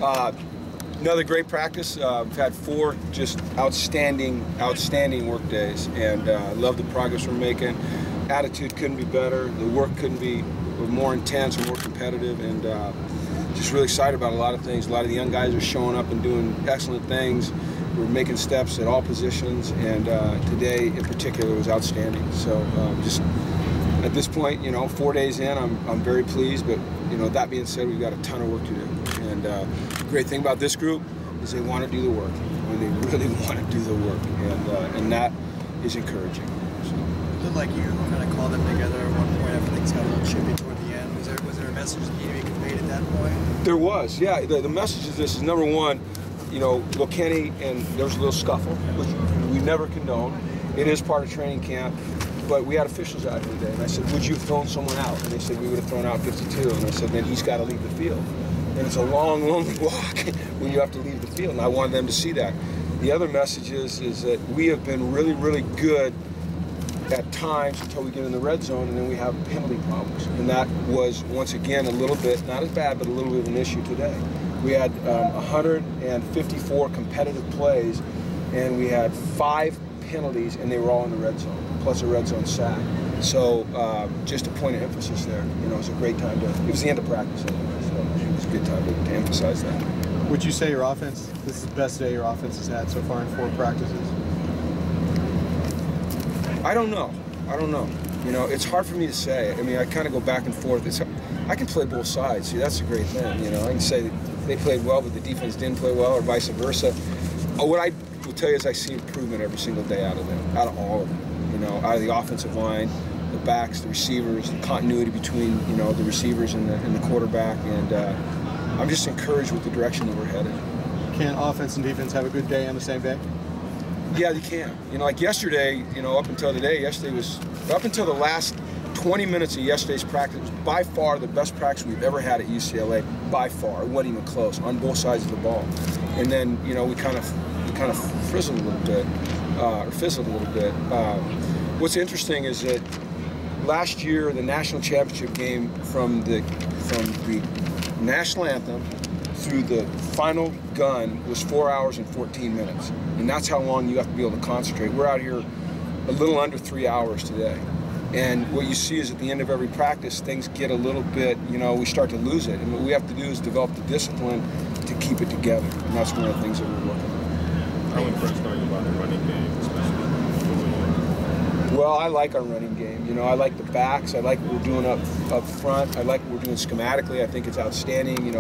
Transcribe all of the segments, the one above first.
Another great practice. We've had 4 just outstanding work days, and I love the progress we're making. Attitude couldn't be better. The work couldn't be more intense or more competitive, and just really excited about a lot of things. A lot of the young guys are showing up and doing excellent things. We're making steps at all positions, and today in particular was outstanding. So just at this point, 4 days in, I'm very pleased, but that being said, we've got a ton of work to do. And the great thing about this group is they want to do the work. They really want to do the work, and that is encouraging. So. It looked like you kind of called them together at one point after things got a little chippy toward the end. Was there a message that needed to be conveyed at that point? There was, yeah. The message is this: is number one, Kenny, and there was a little scuffle, which we never condone. It is part of training camp. But we had officials out here today, and I said, would you have thrown someone out? And they said, we would have thrown out 52. And I said, then he's got to leave the field. And it's a long, lonely walk when you have to leave the field, and I wanted them to see that. The other message is that we have been really, really good at times until we get in the red zone, and then we have penalty problems. And that was, once again, a little bit, not as bad, but a little bit of an issue today. We had 154 competitive plays, and we had 5 penalties, and they were all in the red zone, plus a red zone sack. So just a point of emphasis there. It was a great time to, it was the end of practice anyway, so it was a good time to emphasize that. Would you say your offense, this is the best day your offense has had so far in 4 practices? I don't know. It's hard for me to say. I mean, I kind of go back and forth. I can play both sides. See, that's a great thing. I can say that they played well, but the defense didn't play well, or vice versa. What I will tell you is I see improvement every single day out of them, out of all of them. Out of the offensive line, the backs, the receivers, the continuity between the receivers and the quarterback, and I'm just encouraged with the direction that we're headed. Can offense and defense have a good day on the same day? Yeah, they can. Like yesterday, up until today, yesterday was, up until the last 20 minutes of yesterday's practice, was by far the best practice we've ever had at UCLA, by far. It wasn't even close, on both sides of the ball. And then, we kind of frizzled a little bit, or fizzled a little bit. What's interesting is that last year, the national championship game, from the national anthem through the final gun was 4 hours and 14 minutes. And that's how long you have to be able to concentrate. We're out here a little under 3 hours today. And what you see is at the end of every practice, things get a little bit, we start to lose it. And what we have to do is develop the discipline to keep it together. And that's one of the things that we're working on. How impressed are you about the running game, especially? Well, I like our running game. I like the backs. I like what we're doing up front. I like what we're doing schematically. I think it's outstanding.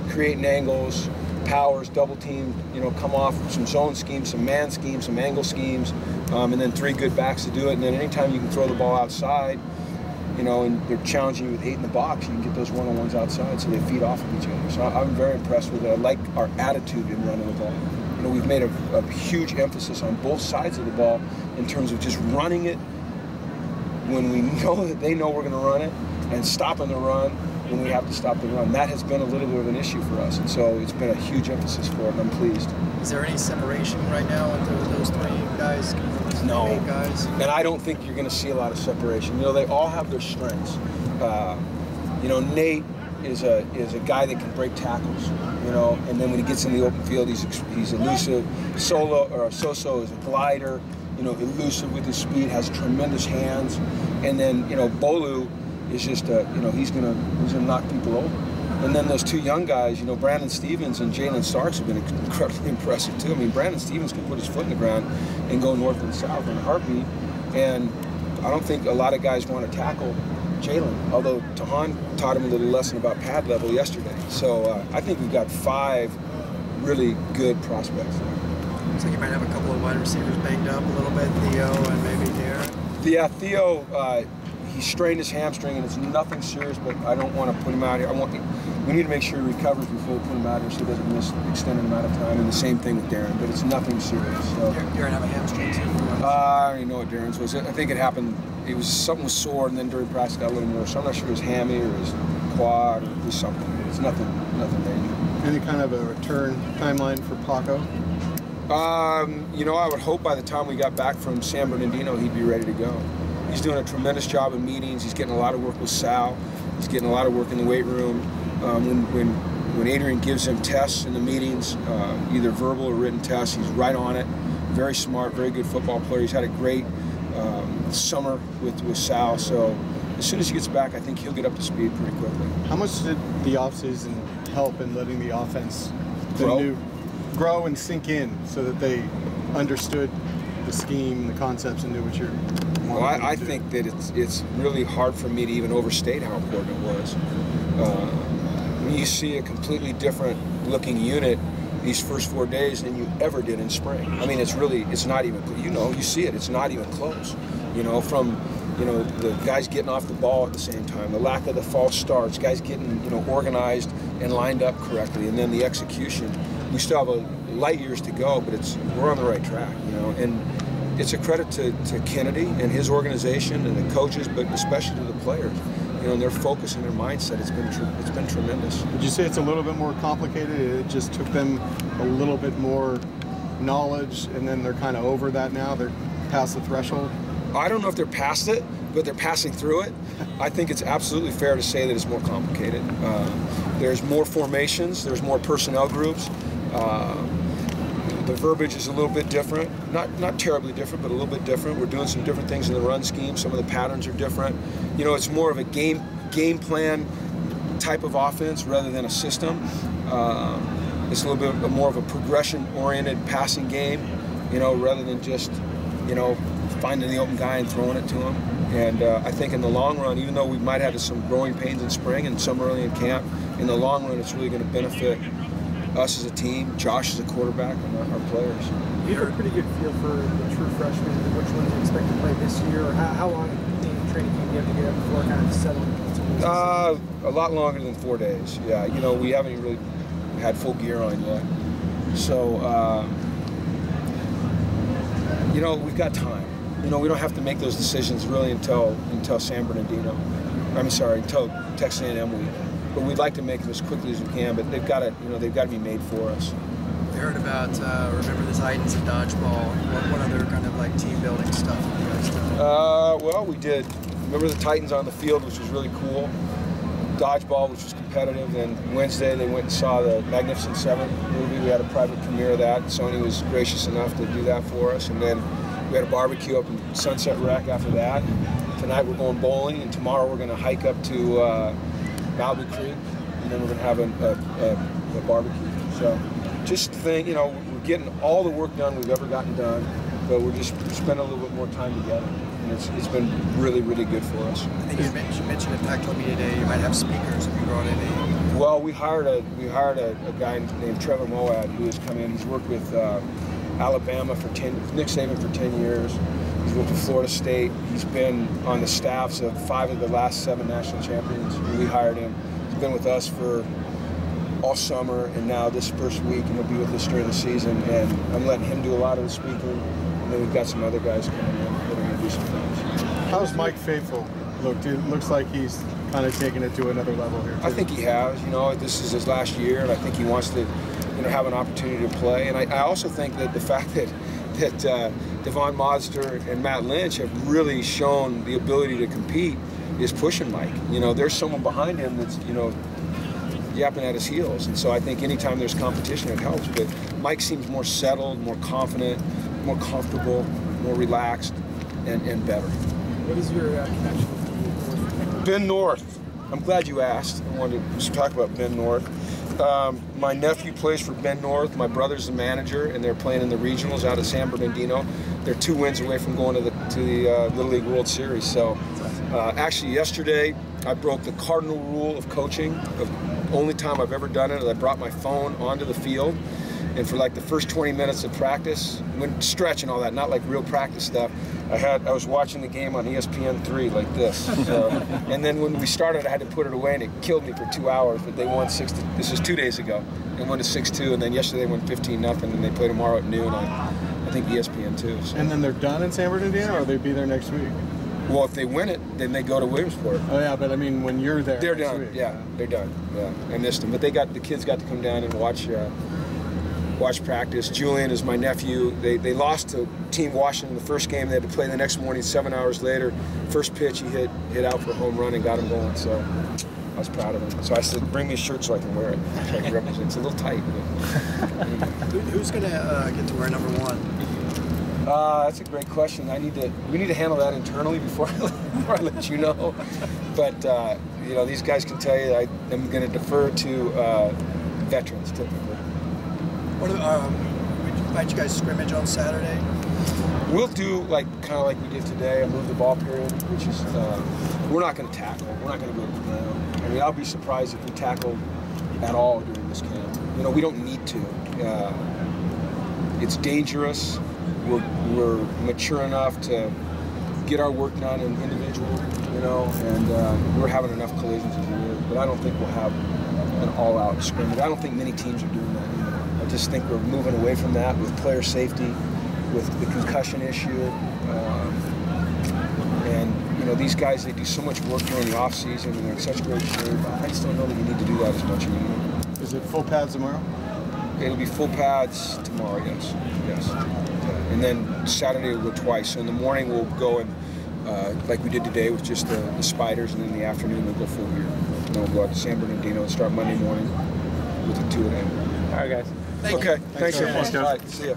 Creating angles, powers, double team. Come off some zone schemes, some man schemes, some angle schemes, and then 3 good backs to do it. And then anytime you can throw the ball outside, and they're challenging you with 8 in the box, you can get those one-on-ones outside, so they feed off of each other. So I'm very impressed with it. I like our attitude in running the ball. We've made a huge emphasis on both sides of the ball in terms of just running it when we know that they know we're going to run it, and stopping the run when we have to stop the run. That has been a little bit of an issue for us, and so it's been a huge emphasis for it, and I'm pleased. Is there any separation right now with those 3 guys? No. 8 guys? And I don't think you're going to see a lot of separation. They all have their strengths. Nate is a guy that can break tackles, and then when he gets in the open field, he's elusive. Soso is a glider, elusive with his speed, has tremendous hands, and then Bolu is just he's gonna knock people over. And then those 2 young guys, Brandon Stevens and Jalen Starks have been incredibly impressive too. I mean, Brandon Stevens can put his foot in the ground and go north and south in a heartbeat, and I don't think a lot of guys want to tackle Jalen, although Tahan taught him a little lesson about pad level yesterday. So I think we've got 5 really good prospects there. Looks like you might have a couple of wide receivers banged up a little bit, Theo and maybe Darren. Yeah, Theo, he strained his hamstring, and it's nothing serious, but I don't want to put him out here. We need to make sure he recovers before we put him out here so he doesn't miss an extended amount of time, and the same thing with Darren, but it's nothing serious. So. Darren have a hamstring too? I don't even know what Darren's was. I think it happened, something was sore, and then during practice got a little more, so I'm not sure it was hammy or his quad or it was something. It's nothing major. Any kind of a return timeline for Paco? I would hope by the time we got back from San Bernardino, he'd be ready to go. He's doing a tremendous job in meetings. He's getting a lot of work with Sal. He's getting a lot of work in the weight room. When when Adrian gives him tests in the meetings, either verbal or written tests, he's right on it. Very smart, very good football player. He's had a great summer with Sal, so as soon as he gets back, I think he'll get up to speed pretty quickly. How much did the offseason help in letting the offense grow and sink in so that they understood the scheme, the concepts, and knew what you're wanting? Well, I think that it's really hard for me to even overstate how important it was. When you see a completely different looking unit these first 4 days than you ever did in spring. I mean, it's not even, you see it, it's not even close. From the guys getting off the ball at the same time, the lack of the false starts, guys getting, organized and lined up correctly, and then the execution. We still have light years to go, but we're on the right track, and it's a credit to Kennedy and his organization and the coaches, but especially to the players. And their focus and their mindset, it's been tremendous. Would you say it's a little bit more complicated? It just took them a little bit more knowledge, and then they're kind of over that now? They're past the threshold? I don't know if they're past it, but they're passing through it. I think it's absolutely fair to say that it's more complicated. There's more formations, there's more personnel groups. The verbiage is a little bit different, not terribly different, but a little bit different. We're doing some different things in the run scheme. Some of the patterns are different. It's more of a game plan type of offense rather than a system. It's a little bit more of a progression-oriented passing game, rather than just, finding the open guy and throwing it to him. And I think in the long run, even though we might have some growing pains in spring and some early in camp, in the long run, it's really going to benefit us as a team, Josh as a quarterback, and our players. You have a pretty good feel for the true freshmen, which ones you expect to play this year, or how long in training camp do you have to get up before kind of settling? A lot longer than 4 days. Yeah, we haven't really had full gear on yet. So, we've got time. We don't have to make those decisions really until San Bernardino. Until Texas A&M week. But we'd like to make them as quickly as we can. But they've got to be made for us. We heard about Remember the Titans and dodgeball. What other kind of like team building stuff you guys done? Well, we did Remember the Titans on the field, which was really cool. Dodgeball, which was competitive. And Wednesday they went and saw the Magnificent Seven movie. We had a private premiere of that. Sony was gracious enough to do that for us. And then we had a barbecue up in Sunset Rec after that. And tonight we're going bowling, and tomorrow we're going to hike up to Malibu Creek, and then we're going to have a barbecue. So just think, we're getting all the work done we've ever gotten done, but we're just spending a little bit more time together. And it's been really, really good for us. I think you mentioned at Pac-12 Media Day you might have speakers if you brought in any. Well, we hired a guy named Trevor Moad who has come in. He's worked with Alabama Nick Saban for 10 years. He's worked with Florida State. He's been on the staffs of 5 of the last 7 national champions. We hired him. He's been with us for all summer and now this first week, and he'll be with us during the season. And I'm letting him do a lot of the speaking. And then we've got some other guys coming in that are going to do some things. How's Mike Faithful looked? It looks like he's kind of taking it to another level here, too. I think he has. This is his last year, and I think he wants to have an opportunity to play. And I also think that the fact that Devon Modster and Matt Lynch have really shown the ability to compete is pushing Mike. There's someone behind him that's, yapping at his heels. And so I think anytime there's competition, it helps. But Mike seems more settled, more confident, more comfortable, more relaxed, and better. What is your connection with Ben North. I'm glad you asked. I wanted to talk about Ben North. My nephew plays for Ben North. My brother's the manager, and they're playing in the regionals out of San Bernardino. They're 2 wins away from going to the Little League World Series. So, actually, yesterday I broke the cardinal rule of coaching. The only time I've ever done it is I brought my phone onto the field, and for like the first 20 minutes of practice, when stretch and all that, not like real practice stuff, I was watching the game on ESPN3 like this. So, and then when we started, I had to put it away, and it killed me for 2 hours. But they won this was 2 days ago. They won to 6-2, and then yesterday they won 15-0, and they play tomorrow at noon on, I think, ESPN2. So. And then they're done in San Bernardino, or will they be there next week? Well, if they win it, then they go to Williamsport. Oh yeah, but I mean, when you're there, they're done. Week. Yeah, they're done. Yeah, I missed them, but the kids got to come down and watch practice. Julian is my nephew. They lost to Team Washington the first game. They had to play the next morning 7 hours later. First pitch, he hit out for a home run and got him going. So I was proud of him. So I said, bring me a shirt so I can wear it. So I can represent. It's a little tight. But, Who's going to get to wear number 1? That's a great question. We need to handle that internally before I let you know. But you know, these guys can tell you I'm going to defer to veterans typically. Might you guys scrimmage on Saturday? We'll do kind of like we did today, a move the ball period, which is we're not going to tackle. We're not going to go to the ground. I mean, I'll be surprised if we tackle at all during this camp. You know, we don't need to. It's dangerous. We're mature enough to get our work done in individual, you know, and we're having enough collisions as it is. But I don't think we'll have an all-out scrimmage. I don't think many teams are doing that anymore. I just think we're moving away from that with player safety, with the concussion issue, and you know, these guys, they do so much work during the off season and they're in such great shape. I just don't know that you need to do that as much anymore. Is it full pads tomorrow? It'll be full pads tomorrow, yes. And then Saturday we'll go twice. So in the morning we'll go and like we did today with just the spiders, and in the afternoon we'll go full gear. And then we'll go out to San Bernardino and start Monday morning with the 2 a.m. All right, guys. Okay, thanks everyone. Coach. All right, see ya.